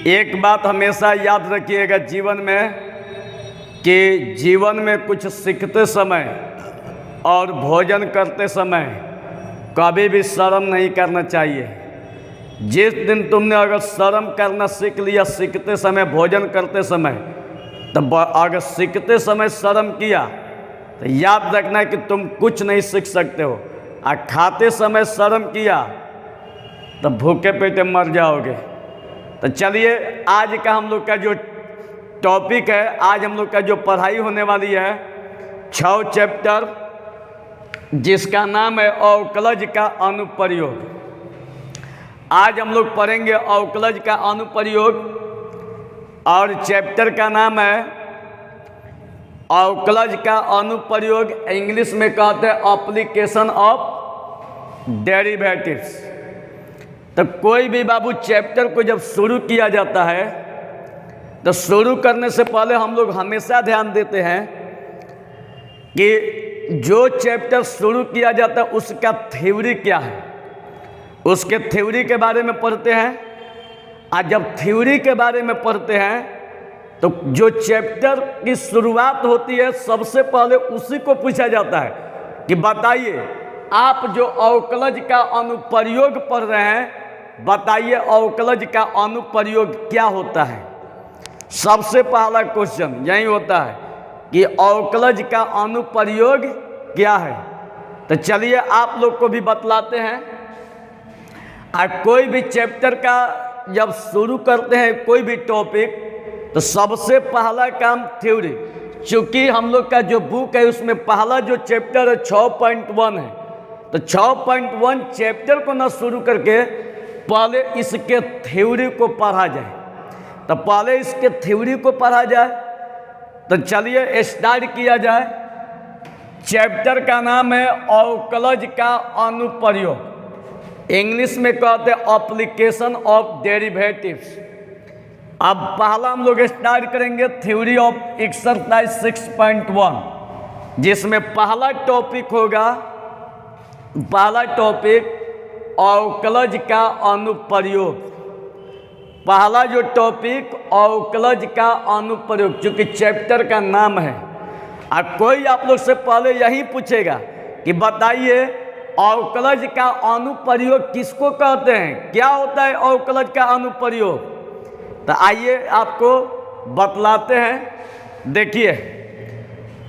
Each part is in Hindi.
एक बात हमेशा याद रखिएगा जीवन में कि जीवन में कुछ सीखते समय और भोजन करते समय कभी भी शर्म नहीं करना चाहिए। जिस दिन तुमने अगर शर्म करना सीख लिया सीखते समय भोजन करते समय, तो अगर सीखते समय शर्म किया तो याद रखना है कि तुम कुछ नहीं सीख सकते हो। और खाते समय शर्म किया तो भूखे पेटे मर जाओगे। तो चलिए आज का हम लोग का जो टॉपिक है, आज हम लोग का जो पढ़ाई होने वाली है 6 चैप्टर, जिसका नाम है अवकलज का अनुप्रयोग। आज हम लोग पढ़ेंगे अवकलज का अनुप्रयोग और चैप्टर का नाम है अवकलज का अनुप्रयोग। इंग्लिश में कहते हैं एप्लीकेशन ऑफ डेरिवेटिव्स। तो कोई भी बाबू चैप्टर को जब शुरू किया जाता है तो शुरू करने से पहले हम लोग हमेशा ध्यान देते हैं कि जो चैप्टर शुरू किया जाता है उसका थ्योरी क्या है, उसके थ्योरी के बारे में पढ़ते हैं। और जब थ्योरी के बारे में पढ़ते हैं तो जो चैप्टर की शुरुआत होती है सबसे पहले उसी को पूछा जाता है कि बताइए आप जो अवकलज का अनुप्रयोग पढ़ रहे हैं, बताइए अवकलज का अनुप्रयोग क्या होता है। सबसे पहला क्वेश्चन यही होता है कि अवकलज का अनुप्रयोग क्या है। तो चलिए आप लोग को भी बतलाते हैं। और कोई भी चैप्टर का जब शुरू करते हैं कोई भी टॉपिक, तो सबसे पहला काम थ्योरी। चूँकि हम लोग का जो बुक है उसमें पहला जो चैप्टर है 6.1 है, तो 6.1 चैप्टर को ना शुरू करके पहले इसके थ्योरी को पढ़ा जाए। तो पहले इसके थ्योरी को पढ़ा जाए। तो चलिए स्टार्ट किया जाए। चैप्टर का नाम है अवकलज का अनुप्रयोग। इंग्लिश में कहते हैं एप्लीकेशन ऑफ डेरिवेटिव्स। अब पहला हम लोग स्टार्ट करेंगे थ्योरी ऑफ एक्सरसाइज 6.1, जिसमें पहला टॉपिक होगा, पहला टॉपिक अवकलज का अनुप्रयोग। पहला जो टॉपिक अवकलज का अनुप्रयोग, चूँकि चैप्टर का नाम है। और कोई आप लोग से पहले यही पूछेगा कि बताइए अवकलज का अनुप्रयोग किसको कहते हैं, क्या होता है अवकलज का अनुप्रयोग। तो आइए आपको बतलाते हैं। देखिए,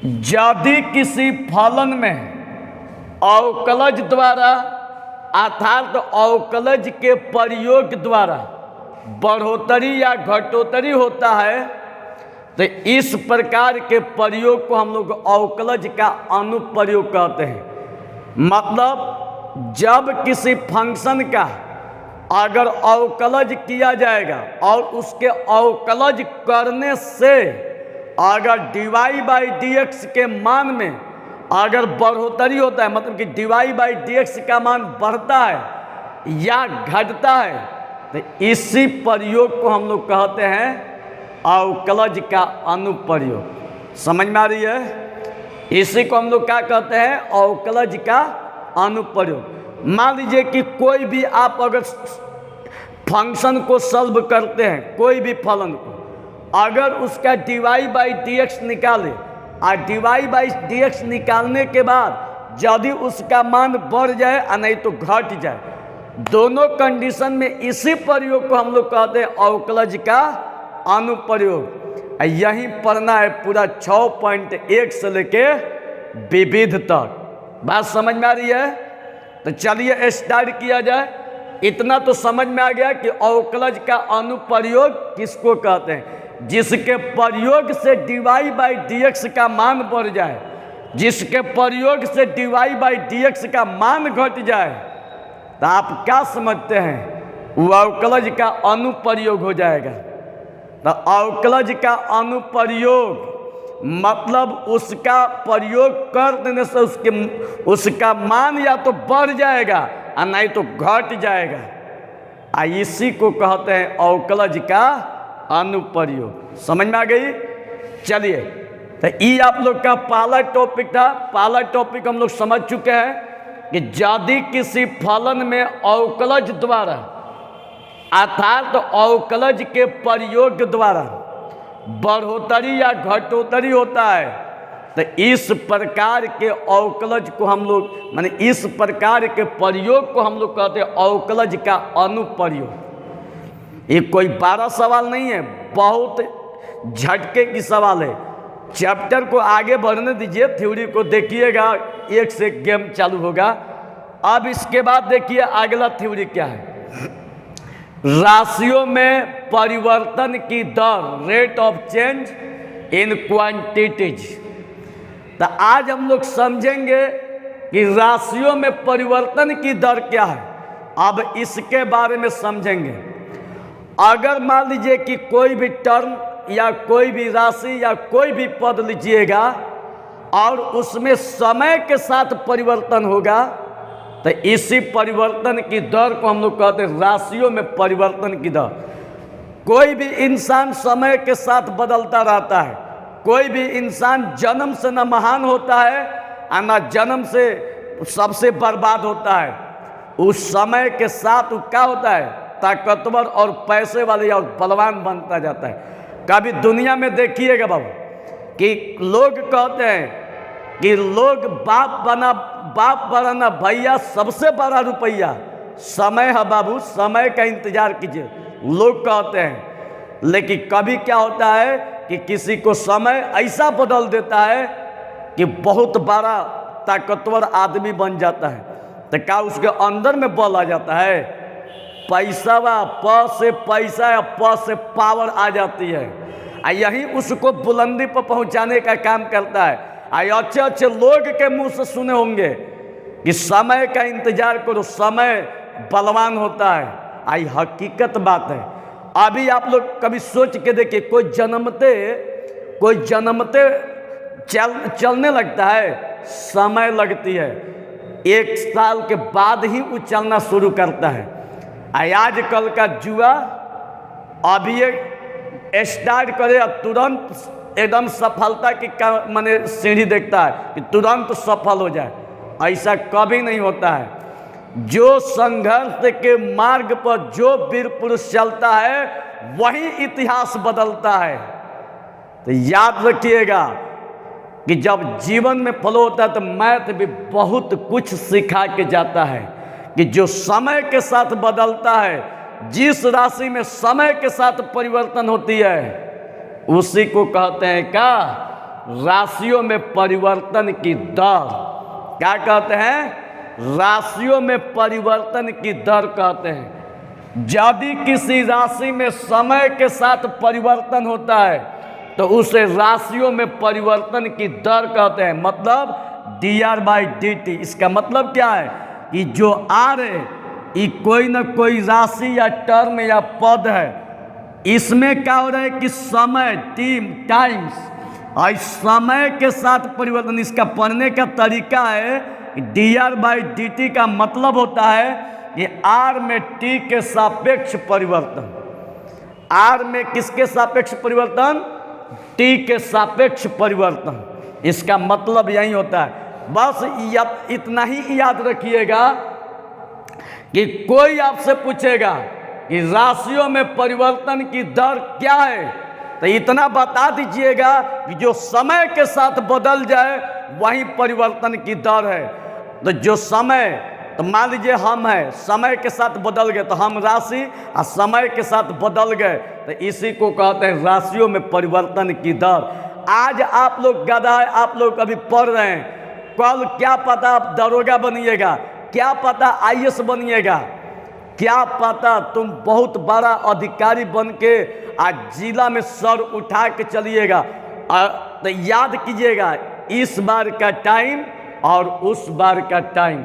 यदि किसी फलन में अवकलज द्वारा अर्थात अवकलज के प्रयोग द्वारा बढ़ोतरी या घटोतरी होता है, तो इस प्रकार के प्रयोग को हम लोग अवकलज का अनुप्रयोग कहते हैं। मतलब जब किसी फंक्शन का अगर अवकलज किया जाएगा और उसके अवकलज करने से अगर dy/dx के मान में अगर बढ़ोतरी होता है, मतलब कि dy/dx का मान बढ़ता है या घटता है, तो इसी प्रयोग को हम लोग कहते हैं अवकलज का अनुप्रयोग। समझ में आ रही है? इसी को हम लोग क्या कहते हैं, अवकलज का अनुप्रयोग। मान लीजिए कि कोई भी आप अगर फंक्शन को सॉल्व करते हैं, कोई भी फलन को, अगर उसका dy/dx निकाले और dy/dx निकालने के बाद यदि उसका मान बढ़ जाए और नहीं तो घट जाए, दोनों कंडीशन में इसी प्रयोग को हम लोग कहते हैं अवकलज का अनुप्रयोग। यही पढ़ना है पूरा 6.1 से लेके विविध तक। बात समझ में आ रही है? तो चलिए स्टार्ट किया जाए। इतना तो समझ में आ गया कि अवकलज का अनुप्रयोग किसको कहते हैं, जिसके प्रयोग से dy/dx का मान बढ़ जाए, जिसके प्रयोग से dy/dx का मान घट जाए, तो आप क्या समझते हैं, वो अवकलज का अनुप्रयोग हो जाएगा। तो अवकलज का अनुप्रयोग मतलब उसका प्रयोग कर देने से उसका मान या तो बढ़ जाएगा और नहीं तो घट जाएगा। इसी को कहते हैं अवकलज का अनुप्रयोग। समझ में आ गई? चलिए, तो ये आप लोग का पहला टॉपिक था। पहला टॉपिक हम लोग समझ चुके हैं कि यदि किसी फलन में अवकलज द्वारा अर्थात अवकलज के प्रयोग द्वारा बढ़ोतरी या घटोतरी होता है। तो इस प्रकार के अवकलज को हम लोग माने इस प्रकार के प्रयोग को हम लोग कहते हैं अवकलज का अनुप्रयोग। ये कोई 12 सवाल नहीं है, बहुत झटके की सवाल है। चैप्टर को आगे बढ़ने दीजिए, थ्योरी को देखिएगा, एक से एक गेम चालू होगा। अब इसके बाद देखिए अगला थ्योरी क्या है। राशियों में परिवर्तन की दर, rate of change in quantities. तो आज हम लोग समझेंगे कि राशियों में परिवर्तन की दर क्या है। अब इसके बारे में समझेंगे। अगर मान लीजिए कि कोई भी टर्म या कोई भी राशि या कोई भी पद लीजिएगा और उसमें समय के साथ परिवर्तन होगा, तो इसी परिवर्तन की दर को हम लोग कहते हैं राशियों में परिवर्तन की दर। कोई भी इंसान समय के साथ बदलता रहता है। कोई भी इंसान जन्म से न महान होता है और न जन्म से सबसे बर्बाद होता है। उस समय के साथ वो क्या होता है, ताकतवर और पैसे वाले और बलवान बनता जाता है। कभी दुनिया में देखिएगा बाबू कि लोग कहते हैं कि लोग बाप बनाना भैया सबसे बड़ा रुपया समय है बाबू, समय का इंतजार कीजिए, लोग कहते हैं। लेकिन कभी क्या होता है कि किसी को समय ऐसा बदल देता है कि बहुत बड़ा ताकतवर आदमी बन जाता है। तो क्या उसके अंदर में बल आ जाता है, पैसा व प से पैसा या प से पावर आ जाती है, और यही उसको बुलंदी पर पहुंचाने का काम करता है। अच्छे अच्छे लोग के मुंह से सुने होंगे कि समय का इंतजार करो, समय बलवान होता है। आई हकीकत बात है। अभी आप लोग कभी सोच के देखिए, कोई जन्मते चलने लगता है, समय लगती है, 1 साल के बाद ही वो चलना शुरू करता है। आजकल का जुआ अभी स्टार्ट करे तुरंत एकदम सफलता की माने सीढ़ी देखता है कि तुरंत सफल हो जाए। ऐसा कभी नहीं होता है। जो संघर्ष के मार्ग पर जो वीर पुरुष चलता है वही इतिहास बदलता है। तो याद रखिएगा कि जब जीवन में फ्लो होता है तो मैथ भी बहुत कुछ सिखा के जाता है कि जो समय के साथ बदलता है, जिस राशि में समय के साथ परिवर्तन होती है, उसी को कहते हैं क्या, राशियों में परिवर्तन की दर। क्या कहते हैं, राशियों में परिवर्तन की दर कहते हैं। यदि किसी राशि में समय के साथ परिवर्तन होता है तो उसे राशियों में परिवर्तन की दर कहते हैं। मतलब dr/dt। इसका मतलब क्या है कि जो r है ये कोई ना कोई राशि या टर्म या पद है, इसमें क्या हो रहा है कि समय टाइम्स और समय के साथ परिवर्तन। इसका पढ़ने का तरीका है dr/dt का मतलब होता है कि r में t के सापेक्ष परिवर्तन। r में किसके सापेक्ष परिवर्तन, t के सापेक्ष परिवर्तन। इसका मतलब यही होता है। बस इतना ही याद रखिएगा कि कोई आपसे पूछेगा कि राशियों में परिवर्तन की दर क्या है, तो इतना बता दीजिएगा कि जो समय के साथ बदल जाए वही परिवर्तन की दर है। तो जो समय, तो मान लीजिए हम हैं, समय के साथ बदल गए तो हम राशि, और समय के साथ बदल गए तो इसी को कहते हैं राशियों में परिवर्तन की दर। आज आप लोग गधा है, आप लोग अभी पढ़ रहे हैं, कल क्या पता आप दरोगा बनिएगा, क्या पता IAS बनिएगा, क्या पता तुम बहुत बड़ा अधिकारी बन के आज जिला में सर उठा के चलिएगा। तो याद कीजिएगा, इस बार का टाइम और उस बार का टाइम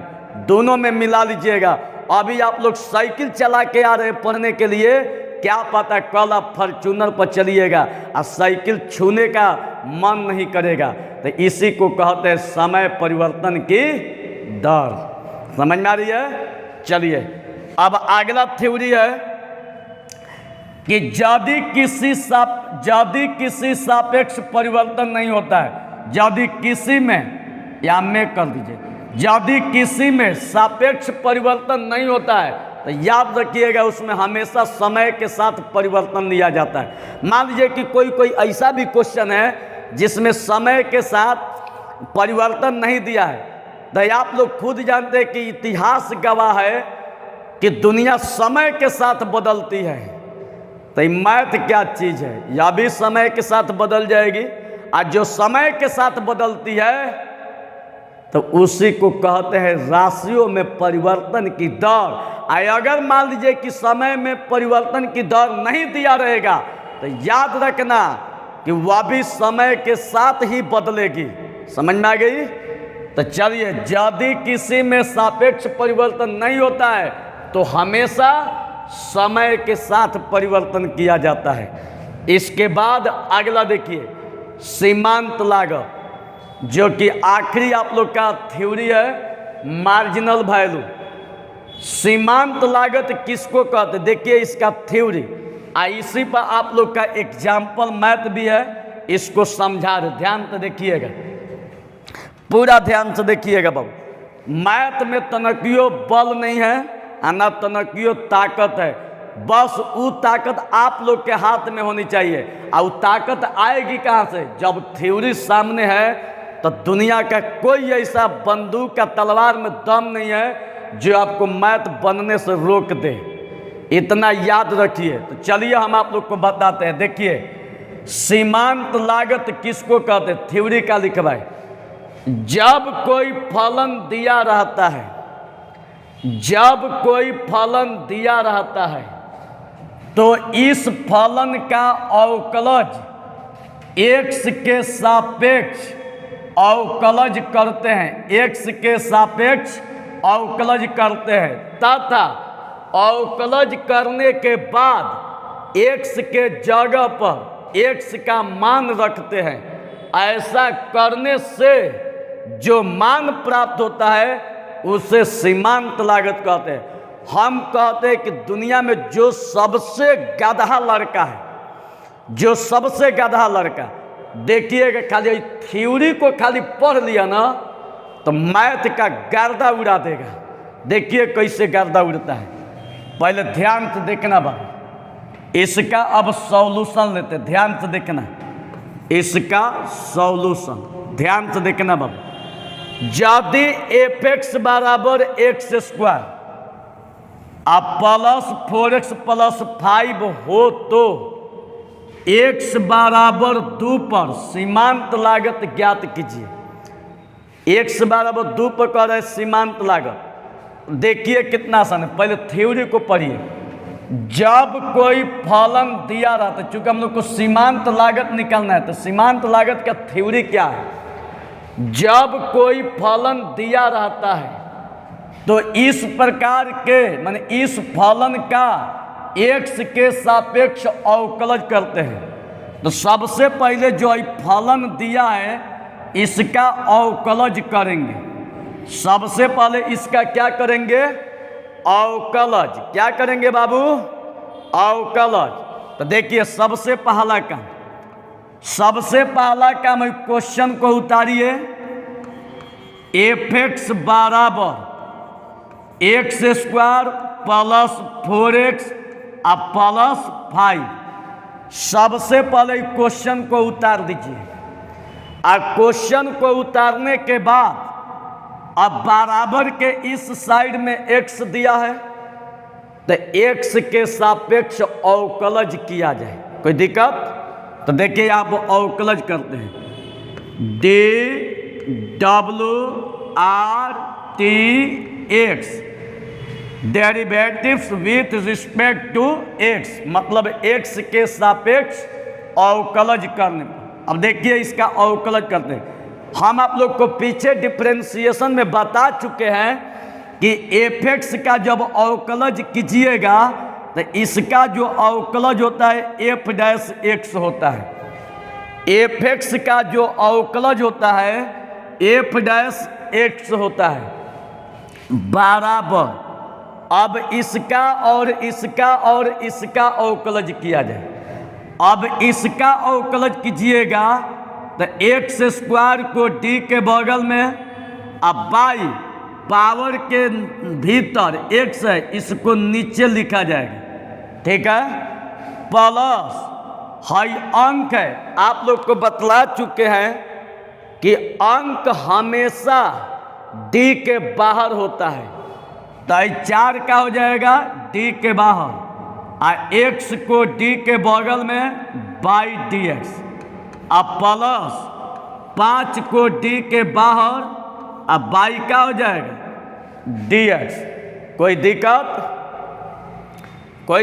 दोनों में मिला लीजिएगा। अभी आप लोग साइकिल चला के आ रहे हैं पढ़ने के लिए, क्या पता कल आप फॉर्च्यूनर पर चलिएगा और साइकिल छूने का मन नहीं करेगा। तो इसी को कहते हैं समय परिवर्तन की दर। समझ में आ रही है? चलिए अब अगला थ्योरी है कि यदि किसी सापेक्ष परिवर्तन नहीं होता है, यदि किसी में, या में कर दीजिए, यदि किसी में सापेक्ष परिवर्तन नहीं होता है तो याद रखिएगा उसमें हमेशा समय के साथ परिवर्तन लिया जाता है। मान लीजिए कि कोई ऐसा भी क्वेश्चन है जिसमें समय के साथ परिवर्तन नहीं दिया है, तो आप लोग खुद जानते हैं कि इतिहास गवाह है कि दुनिया समय के साथ बदलती है। तो मैथ क्या चीज़ है, यह भी समय के साथ बदल जाएगी, और जो समय के साथ बदलती है तो उसी को कहते हैं राशियों में परिवर्तन की दर। अगर मान लीजिए कि समय में परिवर्तन की दर नहीं दिया रहेगा तो याद रखना कि वह भी समय के साथ ही बदलेगी। समझ में आ गई? तो चलिए, यदि किसी में सापेक्ष परिवर्तन नहीं होता है तो हमेशा समय के साथ परिवर्तन किया जाता है। इसके बाद अगला देखिए, सीमांत लागत, जो कि आखिरी आप लोग का थ्योरी है, मार्जिनल वैल्यू। सीमांत लागत किसको कहते हैं, देखिए इसका थ्योरी, इसी पर आप लोग का एग्जाम्पल मैथ भी है, इसको समझा दे। ध्यान से देखिएगा, पूरा ध्यान से देखिएगा बाबू। मैथ में तनकियो बल नहीं है और न तनकियो ताकत है, बस वो ताकत आप लोग के हाथ में होनी चाहिए। और ताकत आएगी कहाँ से, जब थ्योरी सामने है तो दुनिया का कोई ऐसा बंदूक का तलवार में दम नहीं है जो आपको मैथ बनने से रोक दे। इतना याद रखिए। तो चलिए हम आप लोग को बताते हैं। देखिए, सीमांत लागत किसको कहते हैं, थ्योरी का लिखवाए। जब कोई फलन दिया रहता है, जब कोई फलन दिया रहता है तो इस फलन का अवकलज x के सापेक्ष अवकलज करते हैं, x के सापेक्ष अवकलज करते हैं, तथा अवकलज करने के बाद x के जगह पर x का मान रखते हैं। ऐसा करने से जो मान प्राप्त होता है उसे सीमांत लागत कहते हैं। हम कहते हैं कि दुनिया में जो सबसे गधा लड़का है, जो सबसे गधा लड़का, देखिएगा खाली थ्योरी को खाली पढ़ लिया ना तो मैथ का गर्दा उड़ा देगा। देखिए कैसे गर्दा उड़ता है। पहले ध्यान से देखना बाबू, इसका अब सॉल्यूशन लेते, ध्यान से देखना, इसका सॉल्यूशन ध्यान से देखना बाबू। यदि f(x) बराबर x स्क्वायर अब प्लस 4x प्लस 5 हो तो x बराबर 2 पर सीमांत लागत ज्ञात कीजिए। x बराबर 2 पर कह रहे सीमांत लागत। देखिए कितना आसान है, पहले थ्योरी को पढ़िए। जब कोई फलन दिया रहता है, चूंकि हम लोग को सीमांत लागत निकालना है तो सीमांत लागत का थ्योरी क्या है, जब कोई फलन दिया रहता है तो इस प्रकार के माने इस फलन का x के सापेक्ष अवकलज करते हैं। तो सबसे पहले जो फलन दिया है इसका अवकलज करेंगे। सबसे पहले इसका क्या करेंगे, अवकलज। क्या करेंगे बाबू, अवकलज। तो देखिए सबसे पहला काम, सबसे पहला काम क्वेश्चन को उतारिए। f(x) बराबर x स्क्वायर प्लस 4x और प्लस 5। सबसे पहले क्वेश्चन को उतार दीजिए। और क्वेश्चन को उतारने के बाद अब बराबर के इस साइड में x दिया है तो x के सापेक्ष अवकलज किया जाए। कोई दिक्कत? तो देखिए आप अवकलज करते हैं, dWRTx derivatives with respect to x, मतलब x के सापेक्ष अवकलज करने पर। अब देखिए इसका अवकलज करते हैं। हम आप लोग को पीछे डिफरेंशिएशन में बता चुके हैं कि f(x) का जब अवकलज कीजिएगा तो इसका जो अवकलज होता है f'(x) होता है। f(x) का जो अवकलज होता है f'(x) होता है बराबर। अब इसका और इसका और इसका अवकलज किया जाए। अब इसका अवकलज कीजिएगा तो x स्क्वायर को d के बगल में अब बाई पावर के भीतर x है, इसको नीचे लिखा जाएगा, ठीक है। प्लस हाई अंक है, आप लोग को बतला चुके हैं कि अंक हमेशा d के बाहर होता है, तो 4 का हो जाएगा d के बाहर, और x को d के बगल में बाई dx, अब प्लस 5 को d के बाहर, अब बाई का हो जाएगा dx। कोई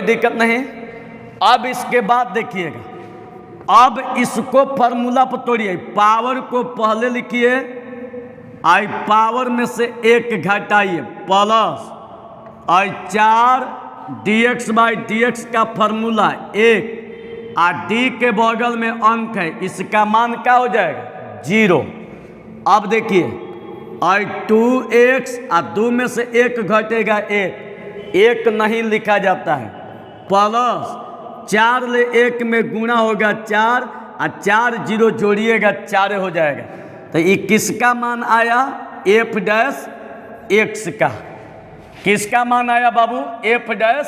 दिक्कत नहीं। अब इसके बाद देखिएगा, अब इसको फार्मूला पर तोड़िए, पावर को पहले लिखिए, आई पावर में से 1 घटाइए, plus I 4 dx by dx का फार्मूला 1, और d के बगल में अंक है, इसका मान क्या हो जाएगा 0। अब देखिए आई 2x, और 2 में से 1 घटेगा 1 नहीं लिखा जाता है, प्लस 4 ले 1 में गुणा होगा 4, और 4 0 जोड़िएगा 4 हो जाएगा। तो ये किसका मान आया, f डैश x का। किसका मान आया बाबू, f डैश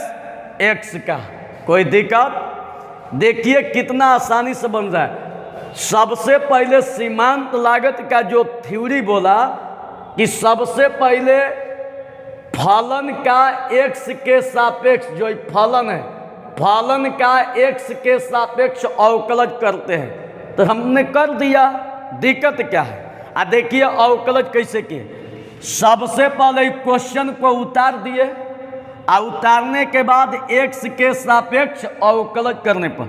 x का। कोई दिक्कत? देखिए कितना आसानी से बन रहा है। सबसे पहले सीमांत लागत का जो थ्योरी बोला कि सबसे पहले फलन का x के सापेक्ष, जो फलन है, फलन का x के सापेक्ष अवकलज करते हैं, तो हमने कर दिया, दिक्कत क्या है। देखिए अवकलज कैसे किए, सबसे पहले क्वेश्चन को उतार दिए, और उतारने के बाद x के सापेक्ष अवकलज करने पर,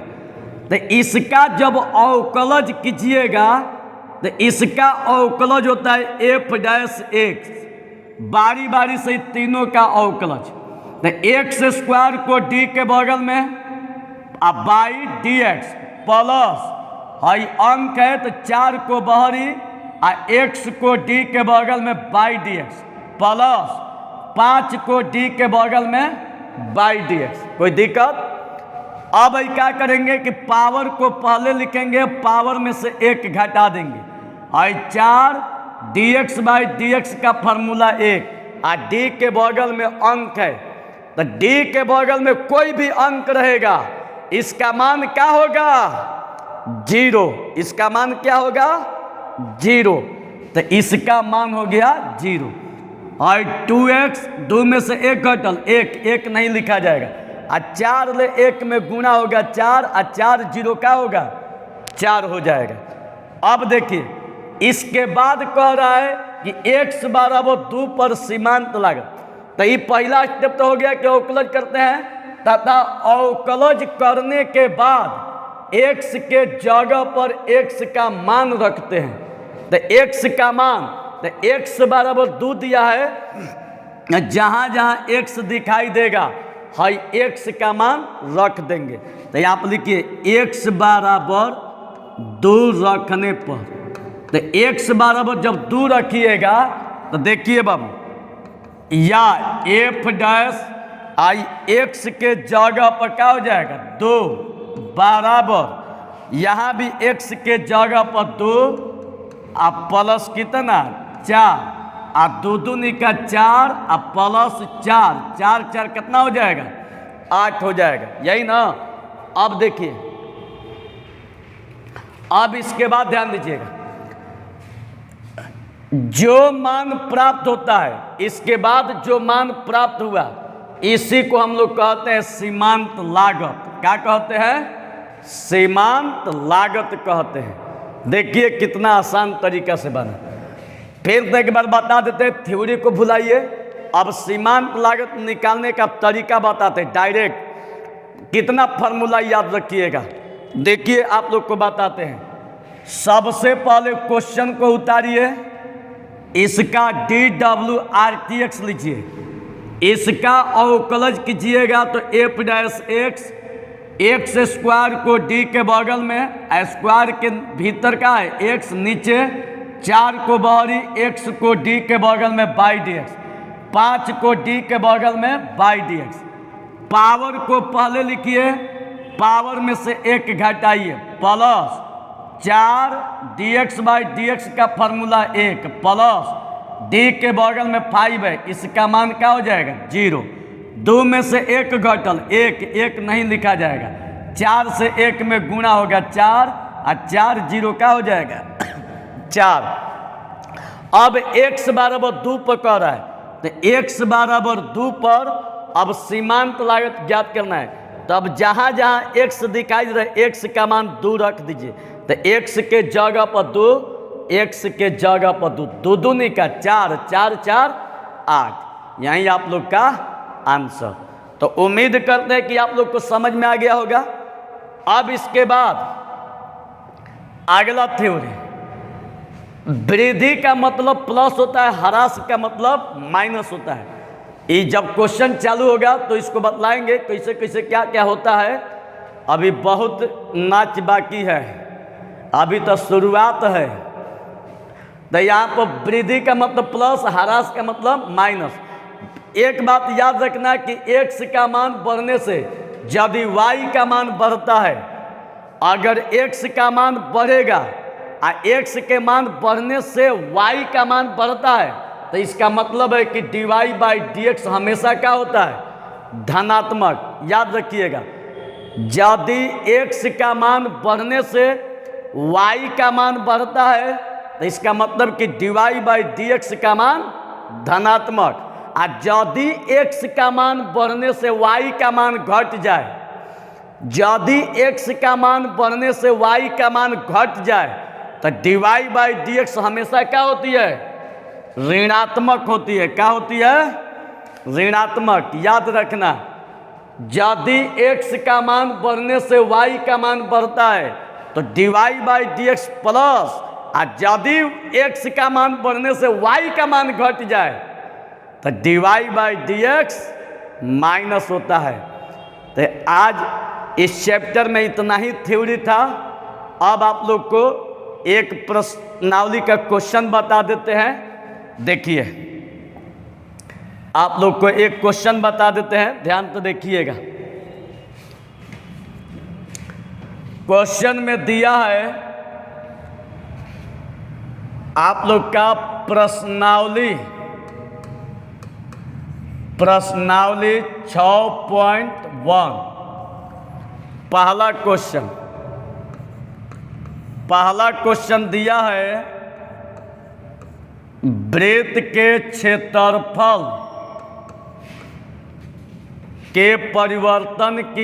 तो इसका जब अवकलज कीजिएगा तो इसका अवकलज होता है f डैश x, बारी बारी से तीनों का अवकलज, तो x स्क्वायर को d के बगल में, अब बाई dx, प्लस हाई अंक है तो 4 को बहरी, और x को d के बगल में बाई dx, प्लस 5 को d के बगल में बाई dx। कोई दिक्कत? अब क्या करेंगे कि पावर को पहले लिखेंगे, पावर में से 1 घटा देंगे, और 4 dx बाई dx का फार्मूला 1, और d के बगल में अंक है, तो d के बगल में कोई भी अंक रहेगा, इसका मान क्या होगा 0। इसका मान क्या होगा 0, तो इसका मान हो गया 0। और 2x, 2 में से 1 घटल, 1 नहीं लिखा जाएगा, और 4 ले 1 में गुणा होगा 4, और 4 0 का होगा 4 हो जाएगा। अब देखिए इसके बाद कह रहा है कि x बराबर 2 पर सीमांत लागत, तो ये पहला स्टेप तो हो गया कि अवकलज करते हैं, तथा अवकलज करने के बाद x के जगह पर x का मान रखते हैं, तो x का मान, तो x बराबर 2 दिया है, जहाँ जहाँ x दिखाई देगा हाई x का मान रख देंगे। तो यहाँ पर लिखिए x बराबर 2 रखने पर, तो x बराबर जब 2 रखिएगा तो देखिए बाबू, या f डैश आई x के जगह पर क्या हो जाएगा 2 बराबर, यहाँ भी x के जगह पर 2, अब प्लस कितना 4, और 2 दूनी का 4, अब प्लस 4, 4 4 कितना हो जाएगा 8 हो जाएगा, यही ना। अब देखिए, अब इसके बाद ध्यान दीजिएगा, जो मान प्राप्त होता है, इसके बाद जो मान प्राप्त हुआ, इसी को हम लोग कहते हैं सीमांत लागत। क्या कहते हैं? सीमांत लागत कहते हैं। देखिए कितना आसान तरीका से बना। फिर एक बार बता देते हैं, थ्योरी को भुलाइए, अब सीमांत लागत निकालने का तरीका बताते हैं डायरेक्ट। कितना फार्मूला याद रखिएगा, देखिए आप लोग को बताते हैं। सबसे पहले क्वेश्चन को उतारिए, इसका DWRTX लीजिए, इसका अवकलज कीजिएगा तो f डैश x स्क्वायर को d के बगल में, स्क्वायर के भीतर का है x, नीचे 4 को बहरी, x को d के बगल में बाई dx, 5 को d के बगल में बाई dx। पावर को पहले लिखिए, पावर में से 1 घटाइए, प्लस 4 dx बाई dx का फार्मूला 1, प्लस डी के बगल में 5 है, इसका मान क्या हो जाएगा 0। 2 में से 1 घटल, 1 नहीं लिखा जाएगा। 4 से 1 में गुणा होगा 4 और 4 0 का हो जाएगा 4। अब x बराबर 2 पर कह रहा है, तो x बराबर 2 पर अब सीमांत लागत ज्ञात करना है। तो अब जहाँ जहाँ x दिखाई दे रहा है x का मान 2 रख दीजिए। तो x के जगह पर 2, x के जगह पर 2, 2 दूनी का 4, 4 4 8, यही आप लोग का आंसर। तो उम्मीद करते हैं कि आप लोग को समझ में आ गया होगा। अब इसके बाद अगला थ्योरी, वृद्धि का मतलब प्लस होता है, ह्रास का मतलब माइनस होता है। ये जब क्वेश्चन चालू होगा तो इसको बतलाएंगे कैसे कैसे क्या क्या होता है। अभी बहुत नाच बाकी है, अभी तो शुरुआत है। तो यहाँ पर वृद्धि का मतलब प्लस, ह्रास का मतलब माइनस। एक बात याद रखना कि x का मान बढ़ने से यदि y का मान बढ़ता है, अगर x का मान बढ़ेगा और x के मान बढ़ने से y का मान बढ़ता है, तो इसका मतलब है कि dy/dx हमेशा क्या होता है धनात्मक। याद रखिएगा, यदि x का मान बढ़ने से y का मान बढ़ता है, तो इसका मतलब कि dy/dx का मान धनात्मक। और यदि x का मान बढ़ने से y का मान घट जाए, यदि x का मान बढ़ने से y का मान घट जाए, तो dy/dx हमेशा क्या होती है ऋणात्मक होती है। क्या होती है ऋणात्मक। याद रखना, यदि x का मान बढ़ने से y का मान बढ़ता है तो dy/dx प्लस, और यदि x का मान बढ़ने से y का मान घट जाए तो dy/dx माइनस होता है। तो आज इस चैप्टर में इतना ही थ्योरी था। अब आप लोग को एक प्रश्नावली का क्वेश्चन बता देते हैं। देखिए, आप लोग को एक क्वेश्चन बता देते हैं, ध्यान तो देखिएगा। क्वेश्चन में दिया है आप लोग का प्रश्नावली 6.1। पहला क्वेश्चन दिया है वृत्त के क्षेत्रफल के परिवर्तन की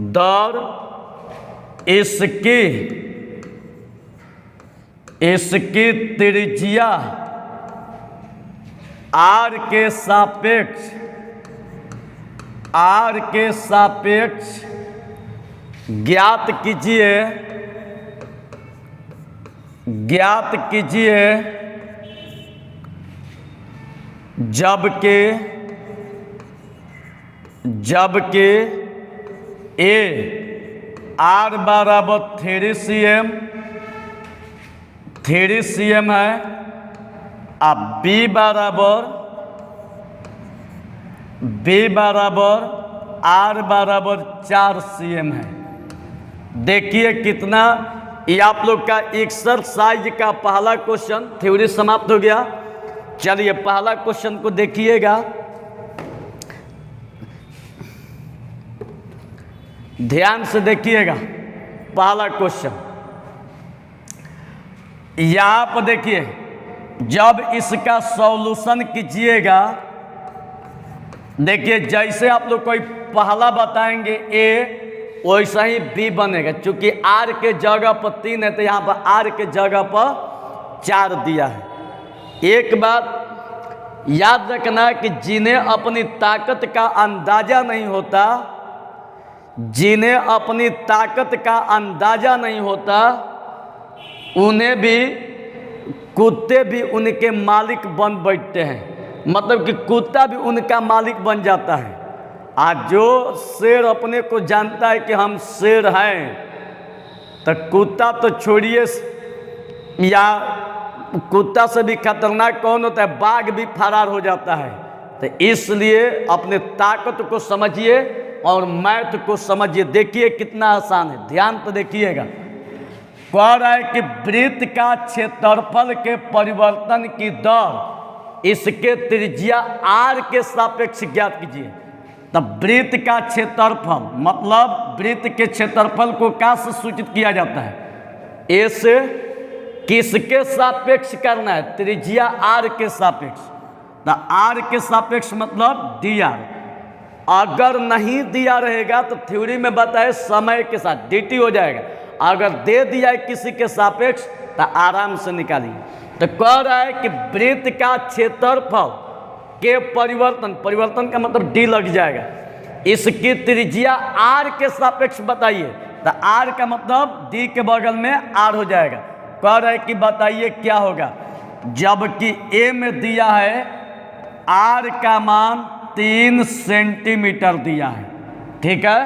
दर इसकी त्रिज्या r के सापेक्ष ज्ञात कीजिए जबकि a r बराबर 3 cm है, अब b बराबर r बराबर 4 cm है। देखिए कितना, ये आप लोग का एक्सरसाइज का पहला क्वेश्चन थ्योरी समाप्त हो गया। चलिए पहला क्वेश्चन को देखिएगा, ध्यान से देखिएगा। पहला क्वेश्चन यहाँ पर देखिए, जब इसका सॉल्यूशन कीजिएगा, देखिए जैसे आप लोग कोई पहला बताएंगे a, वैसा ही b बनेगा। चूंकि r के जगह पर 3 है तो यहाँ पर r के जगह पर 4 दिया है। एक बात याद रखना कि जिन्हें अपनी ताकत का अंदाजा नहीं होता, उन्हें भी कुत्ते भी उनके मालिक बन बैठते हैं। मतलब कि कुत्ता भी उनका मालिक बन जाता है। आज जो शेर अपने को जानता है कि हम शेर हैं, तो कुत्ता तो छोड़िए, या कुत्ता से भी खतरनाक कौन होता है, बाघ भी फरार हो जाता है। तो इसलिए अपने ताकत को समझिए और मैथ को समझिए। देखिए कितना आसान है, ध्यान तो देखिएगा। कह रहा है कि वृत्त का क्षेत्रफल के परिवर्तन की दर इसके त्रिज्या r के सापेक्ष ज्ञात कीजिए। तब वृत्त का क्षेत्रफल मतलब वृत्त के क्षेत्रफल को क्या से सूचित किया जाता है? ए से। किसके सापेक्ष करना है? त्रिज्या r के सापेक्ष। तो r के सापेक्ष मतलब dr। अगर नहीं दिया रहेगा तो थ्योरी में बताए समय के साथ dt हो जाएगा। अगर दे दिया है किसी के सापेक्ष तो आराम से निकालिए। तो कह रहा है कि वृत्त का क्षेत्रफल के परिवर्तन का मतलब d लग जाएगा, इसकी त्रिज्या r के सापेक्ष बताइए। तो r का मतलब d के बगल में r हो जाएगा। कह रहा है कि बताइए क्या होगा, जबकि a में दिया है r का मान 3 सेंटीमीटर दिया है। ठीक है,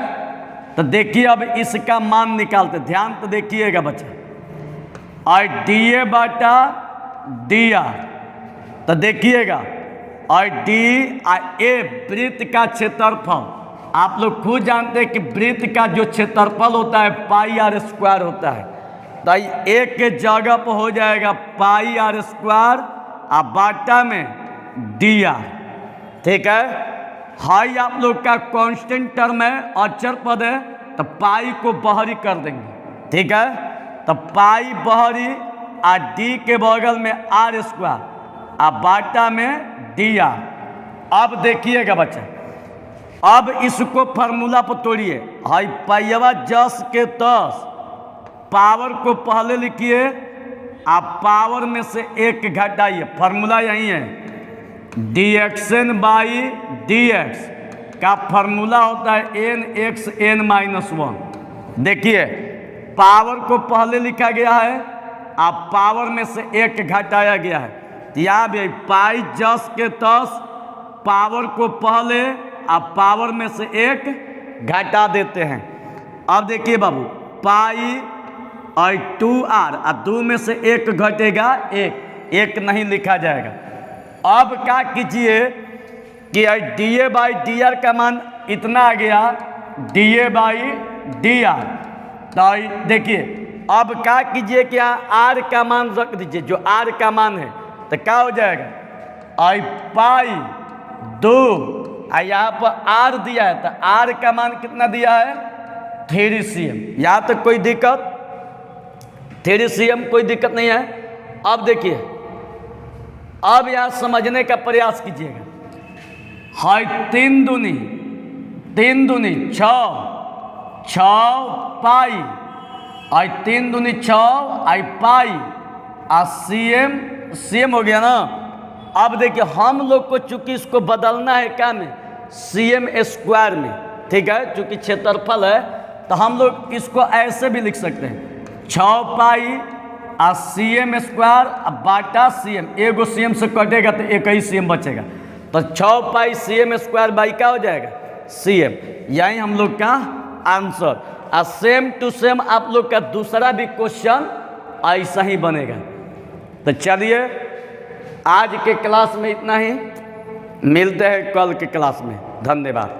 तो देखिए अब इसका मान निकालते, ध्यान तो देखिएगा बच्चा। और dA बटा dr, तो देखिएगा और a वृत्त का क्षेत्रफल। आप लोग खुद जानते हैं कि वृत्त का जो क्षेत्रफल होता है पाई r स्क्वायर होता है। तो a के जगह पर हो जाएगा पाई r स्क्वायर और बाटा में dr। ठीक है, हाई आप लोग का कांस्टेंट टर्म है, अचर पद है, तो पाई को बाहरी कर देंगे। ठीक है, तो पाई बाहरी और डी के बगल में r स्क्वायर और बाटा में dr। अब देखिएगा बच्चा, अब इसको फार्मूला पर तोड़िए। हाई पाइवा 10 के 10 पावर को पहले लिखिए, आप पावर में से 1 घटाइए। फार्मूला यही है, dxn बाई dx का फार्मूला होता है n(x(n-1)। देखिए पावर को पहले लिखा गया है, आप पावर में से 1 घटाया गया है। यहाँ भी पाई 10 के 10 पावर को पहले आप पावर में से 1 घटा देते हैं। अब देखिए बाबू, पाई और 2r और 2 में से 1 घटेगा 1 नहीं लिखा जाएगा। अब क्या कीजिए कि dA बाई dr का मान इतना आ गया, dA बाई dr। तो देखिए अब क्या कीजिए कि r का मान रख दीजिए, जो r का मान है, तो क्या हो जाएगा आई पाई 2 और यहाँ पर r दिया है, तो r का मान कितना दिया है 3 cm। यहाँ तक कोई दिक्कत? 3 cm कोई दिक्कत नहीं है। अब देखिए, अब यहाँ समझने का प्रयास कीजिएगा। हाई 3 दूनी 6 पाई, आई 3 दूनी 6 आई पाई और cm हो गया ना। अब देखिए हम लोग को चूंकि इसको बदलना है क्या में, cm स्क्वायर में। ठीक है, चूंकि क्षेत्रफल है तो हम लोग इसको ऐसे भी लिख सकते हैं, 6 पाई और cm स्क्वायर बाटा cm। एगो cm से कटेगा तो एक ही cm बचेगा, तो 6 पाई cm स्क्वायर बाई क्या हो जाएगा cm। यही हम लोग का आंसर। और सेम टू सेम आप लोग का दूसरा भी क्वेश्चन ऐसा ही बनेगा। तो चलिए आज के क्लास में इतना ही, मिलते हैं कल के क्लास में। धन्यवाद।